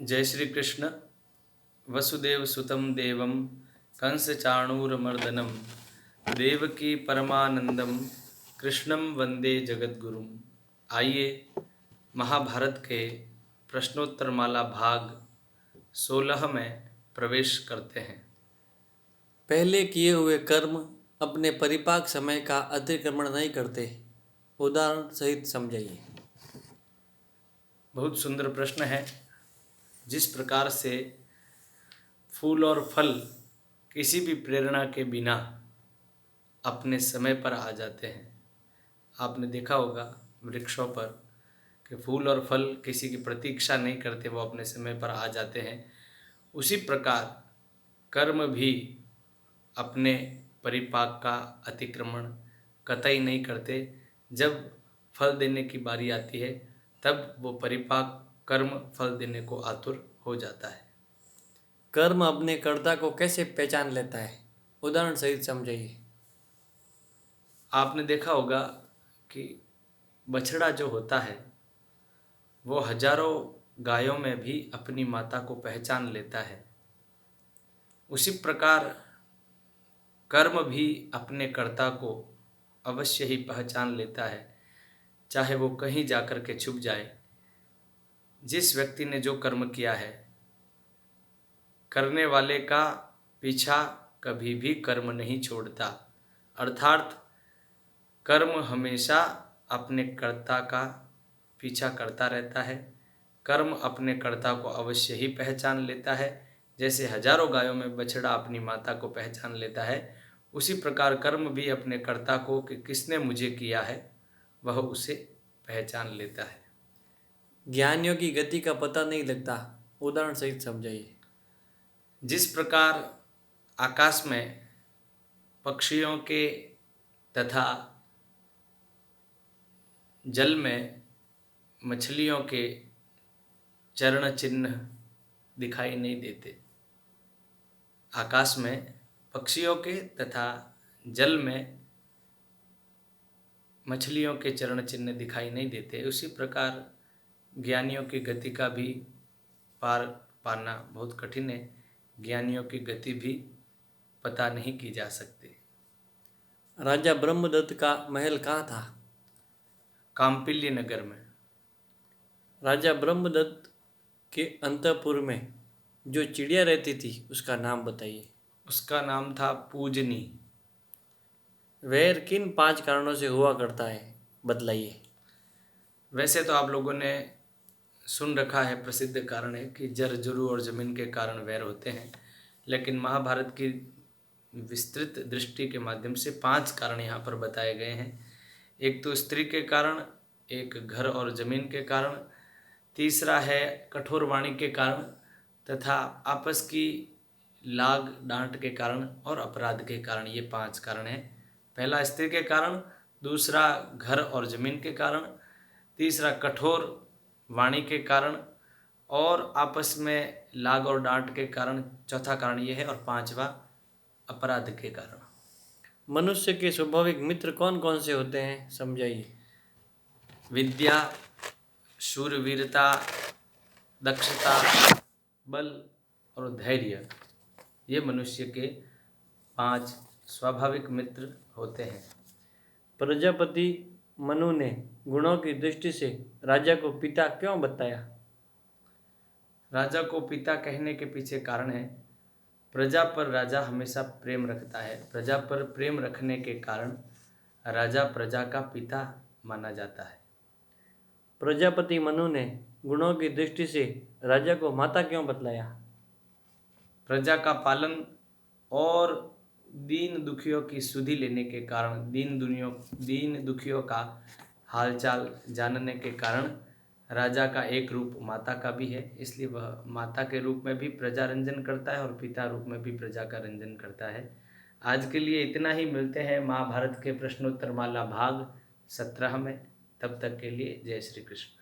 जय श्री कृष्ण। वसुदेव सुतं देवं कंस चाणूरमर्दनम देवकी परमानंदम कृष्णम वंदे जगद्गुरुम। आइए महाभारत के प्रश्नोत्तर माला भाग 16 में प्रवेश करते हैं। पहले किए हुए कर्म अपने परिपाक समय का अतिक्रमण नहीं करते। उदाहरण सहित समझाइए। बहुत सुंदर प्रश्न है। जिस प्रकार से फूल और फल किसी भी प्रेरणा के बिना अपने समय पर आ जाते हैं। आपने देखा होगा वृक्षों पर कि फूल और फल किसी की प्रतीक्षा नहीं करते, वो अपने समय पर आ जाते हैं। उसी प्रकार कर्म भी अपने परिपाक का अतिक्रमण कतई नहीं करते। जब फल देने की बारी आती है तब वो परिपाक कर्म फल देने को आतुर हो जाता है। कर्म अपने कर्ता को कैसे पहचान लेता है? उदाहरण सहित समझाइए। आपने देखा होगा कि बछड़ा जो होता है वो हजारों गायों में भी अपनी माता को पहचान लेता है। उसी प्रकार कर्म भी अपने कर्ता को अवश्य ही पहचान लेता है, चाहे वो कहीं जाकर के छुप जाए। जिस व्यक्ति ने जो कर्म किया है, करने वाले का पीछा कभी भी कर्म नहीं छोड़ता। अर्थात कर्म हमेशा अपने कर्ता का पीछा करता रहता है। कर्म अपने कर्ता को अवश्य ही पहचान लेता है। जैसे हजारों गायों में बछड़ा अपनी माता को पहचान लेता है, उसी प्रकार कर्म भी अपने कर्ता को कि किसने मुझे किया है वह उसे पहचान लेता है। ज्ञानियों की गति का पता नहीं लगता। उदाहरण सहित समझाइए। जिस प्रकार आकाश में पक्षियों के तथा जल में मछलियों के चरण चिन्ह दिखाई नहीं देते, आकाश में पक्षियों के तथा जल में मछलियों के चरण चिन्ह दिखाई नहीं देते, उसी प्रकार ज्ञानियों की गति का भी पार पाना बहुत कठिन है। ज्ञानियों की गति भी पता नहीं की जा सकती। राजा ब्रह्मदत्त का महल कहाँ था? काम्पिल्य नगर में। राजा ब्रह्मदत्त के अंतःपुर में जो चिड़िया रहती थी उसका नाम बताइए। उसका नाम था पूजनी। वैर किन 5 कारणों से हुआ करता है, बतलाइए। वैसे तो आप लोगों ने सुन रखा है, प्रसिद्ध कारण है कि जर जुरु और जमीन के कारण वैर होते हैं, लेकिन महाभारत की विस्तृत दृष्टि के माध्यम से 5 कारण यहाँ पर बताए गए हैं। एक तो स्त्री के कारण, एक घर और जमीन के कारण, तीसरा है कठोर वाणी के कारण तथा आपस की लाग डांट के कारण और अपराध के कारण। ये 5 कारण हैं। पहला स्त्री के कारण, दूसरा घर और जमीन के कारण, तीसरा कठोर वाणी के कारण और आपस में लाग और डांट के कारण, चौथा कारण ये है, और 5वां अपराध के कारण। मनुष्य के स्वाभाविक मित्र कौन कौन से होते हैं, समझाइए। विद्या, शूरवीरता, दक्षता, बल और धैर्य, ये मनुष्य के 5 स्वाभाविक मित्र होते हैं। प्रजापति मनु ने गुणों की दृष्टि से राजा को पिता क्यों बताया? राजा को पिता कहने के पीछे कारण है, प्रजा पर राजा हमेशा प्रेम रखता है। प्रजा पर प्रेम रखने के कारण राजा प्रजा का पिता माना जाता है। प्रजापति मनु ने गुणों की दृष्टि से राजा को माता क्यों बतलाया? प्रजा का पालन और दीन दुखियों की सुधि लेने के कारण, दीन दुखियों का हालचाल जानने के कारण राजा का एक रूप माता का भी है, इसलिए वह माता के रूप में भी प्रजा रंजन करता है और पिता रूप में भी प्रजा का रंजन करता है। आज के लिए इतना ही। मिलते हैं महाभारत के प्रश्नोत्तर माला भाग 17 में। तब तक के लिए जय श्री कृष्ण।